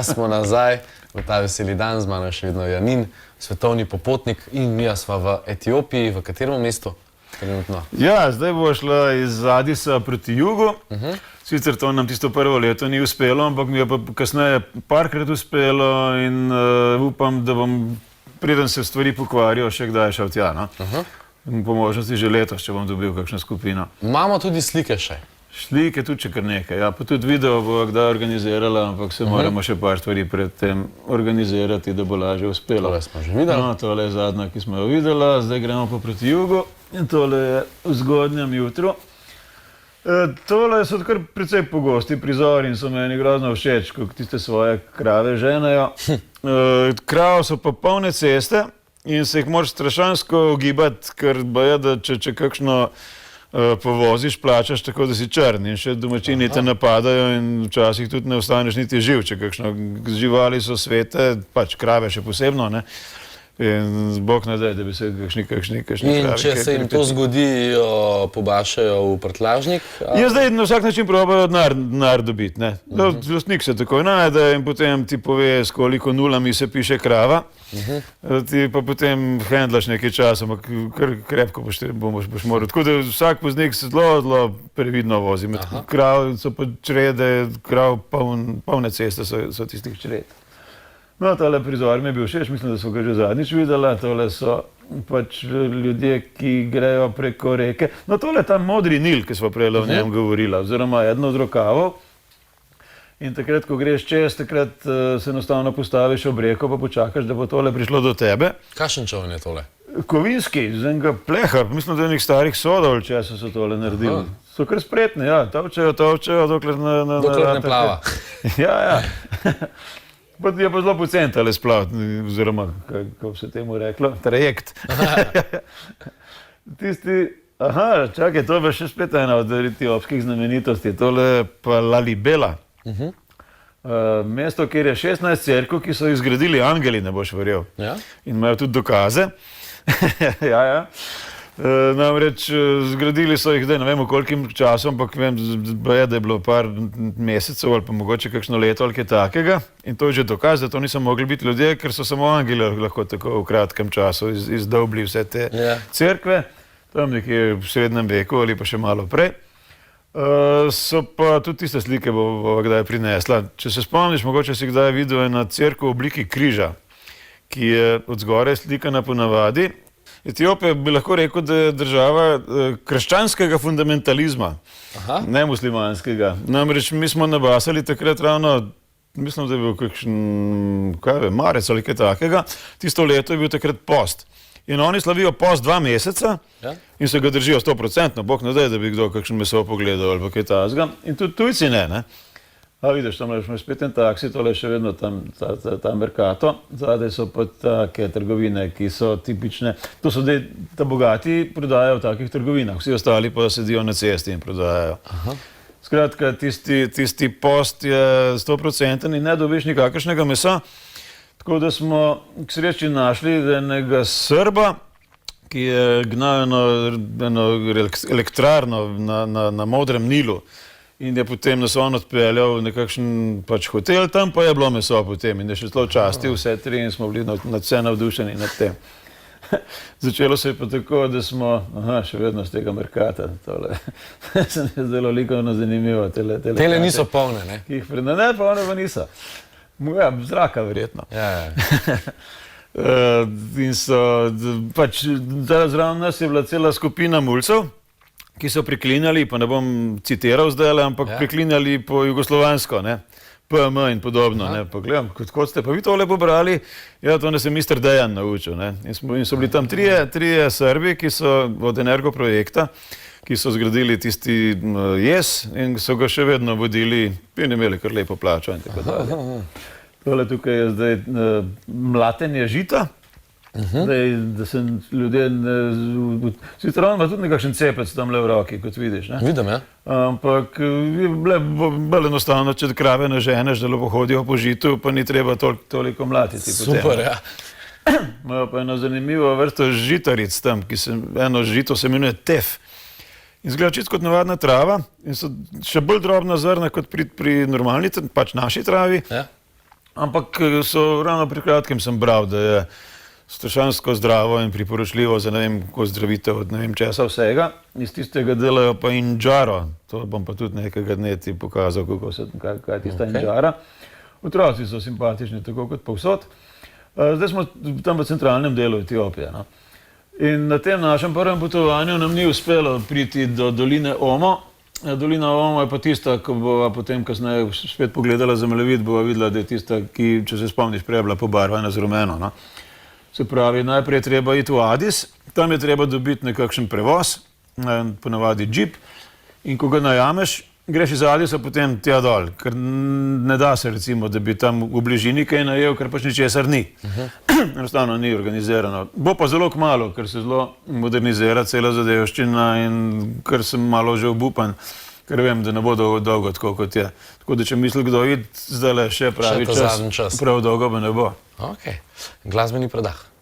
Smo nazaj v ta veseli dan, z mano je še vedno Janin, svetovni popotnik in mi sva v Etiopiji, v katerem mestu trenutno? Ja, zdaj bo šla iz Adisa proti jugu. Sicer to nam tisto prvo leto ni uspelo, ampak mi je pa kasneje parkrat uspelo in upam, da bom, preden se stvari pokvarijo, še kdaj šel tja. No? Po možnosti že letos, če bom dobil kakšno skupino. Imamo tudi slike še. Slike tudi še kar nekaj, ja, pa tudi video bo kdaj organizirala, ampak se moramo še par stvari pred tem organizirati, da bo lažje uspelo. Tole smo že videli. No, tole je zadnja, ki smo jo videla, zdaj gremo pa proti jugu in tole je v zgodnjem jutru. Tole so kar precej pogosti prizori in so meni grozno všeč, ko tiste svoje krave ženejo. Krav so pa polne ceste in se jih moraš strašansko ogibati, ker boje, da če kakšno povoziš, plačaš tako, da si črn in še domačini te napadajo in včasih tudi ne ostaneš niti živ, če kakšno živali so svete, pač krave še posebno, ne? In Bog ne daj, da bi se kakšni kravi. In če se jim to zgodi, jo pobašajo v prtljažnik? Ja, zdaj na vsak način probajo denar dobiti, ne. Lastnik se takoj najde in potem ti pove, s koliko nulami se piše krava. Ti pa potem hendlaš nekaj časa, ampak kar krepko boš moral. Tako da vsak voznik se zelo previdno vozi. Med krav so pa črede, krav polne ceste so tistih čred. No, tale prizor mi je bil všeč, mislim, da smo ga že zadnjič videla. Tole so pač ljudje, ki grejo preko reke. No, tole je ta modri Nil, ki smo prej o njem govorila, oziroma eno od rokavov. In takrat, ko greš čez, takrat se enostavno postaviš ob reko, pa počakaš, da bo tole prišlo do tebe. Kakšen čovn je tole? Kovinski, z enega pleha, mislim, da je nekih starih sodov, česa so tole naredili. So kar spretni, ja, tovčejo, dokler ne plava. Ja. Je pa zelo pocen tale splav, oziroma, kako se temu reklo, trajekt. Čakaj, to je še spet ena od etiopskih znamenitosti, tole je pa Lalibela. Mesto, kjer je 16 cerkev, ki so jih zgradili angeli, ne boš verjel. In imajo tudi dokaze. Ja. Namreč zgradili so jih, ne vem, v kolikim časom, ampak vem, da je bilo par mesecev ali pa mogoče kakšno leto ali kaj takega. In to je že dokaz, da to niso mogli biti ljudje, ker so samo angeli lahko tako v kratkem času izdolbli vse te cerkve. Tam nekje v srednjem veku ali pa še malo prej. So pa tudi tiste slike bo kdaj prinesla. Če se spomniš, mogoče si kdaj videl eno cerkev v obliki križa, ki je od zgoraj slikana ponavadi. Etiopija bi lahko rekel, da je država krščanskega fundamentalizma, ne muslimanskega. Namreč mi smo nabasali takrat ravno, mislim, da je bil kakšen, marec ali kaj takega, tisto leto je bil takrat post. In oni slavijo post 2 meseca in se ga držijo 100%, Bog ne daj, da bi kdo kakšen meso pogledal ali pa kaj takega. In tudi tujci ne. A vidiš, tam je spet en taksi, tole je še vedno tam ta Mercato, zadaj so pa take trgovine, ki so tipične. To so ta bogati prodajajo v takih trgovinah, vsi ostali pa sedijo na cesti in prodajajo. Skratka, tisti post je 100% in ne dobiš nikakršnega mesa. Tako da smo k sreči našli enega Srba, ki je gnal eno elektrarno na Modrem Nilu. In je potem nas on odpeljal v nekakšen hotel, tam pa je bilo meso potem in je še zelo častil vse tri in smo bili nadvse navdušeni nad tem. Začelo se je pa tako, da smo, še vedno z tega Mercata, tole, se mi je zdelo likovno zanimivo. Tele niso polne, ne? Ne, polne pa niso. Ja, zraka verjetno. In so, pač, zraven nas je bila cela skupina mulcev, ki so priklinjali, pa ne bom citiral zdaj, ampak priklinjali po jugoslovansko, ne, PM in podobno, ne, pa gledam, kot ste pa vi tole pobrali, ja, to nas je Mr. Dejan naučil, ne, in so bili tam trije Srbi, ki so od Energo projekta, ki so zgradili tisti jez in so ga še vedno vodili in imeli kar lepo plačo in tako dalje. Tole tukaj je zdaj mlatenje žita. Da se ljudje, sicer on ima tudi nekakšen cepec tam le v roki, kot vidiš, ne? Vidim, ja. Ampak je bolj enostavno, če krave ne ženeš, da lepo hodijo po žitu, pa ni treba toliko mlatiti potem. Super, ja. Imajo pa eno zanimivo vrsto žitaric tam, eno žito se imenuje tef. In izgleda čisto kot navadna trava in so še bolj drobna zrna kot pri normalni, pač naši travi. ampak so ravno pri kratkem sem bral, da je strašansko zdravo in priporočljivo za ne vem, kako zdravitev od ne vem česa vsega. Iz tistega delajo pa injaro. To bom pa tudi nekega dne ti pokazal, kaj je tista injara. Otroci so simpatični, tako kot povsod. Zdaj smo tam v centralnem delu Etiopije. No? In na tem našem prvem potovanju nam ni uspelo priti do doline Omo. Dolina Omo je pa tista, ko bova potem kasneje spet pogledala zemljevid, bova videla, da je tista, ki, če se spomniš, prej je bila pobarvana z rumeno. No? Se pravi, najprej je treba iti v Adis, tam je treba dobiti nekakšen prevoz, ponavadi džip, in ko ga najameš, greš iz Adisa potem tja dol, ker ne da se recimo, da bi tam v bližini kaj najel, ker pač ničesar ni. Enostavno ni organizirano. Bo pa zelo kmalu, ker se zelo modernizira cela zadevščina in ker sem malo že obupan, ker vem, da ne bo dolgo tako, kot je. Tako da, če misli kdo iti, zdaj le še pravi čas, prav dolgo pa ne bo. Ok, glasbeni predah.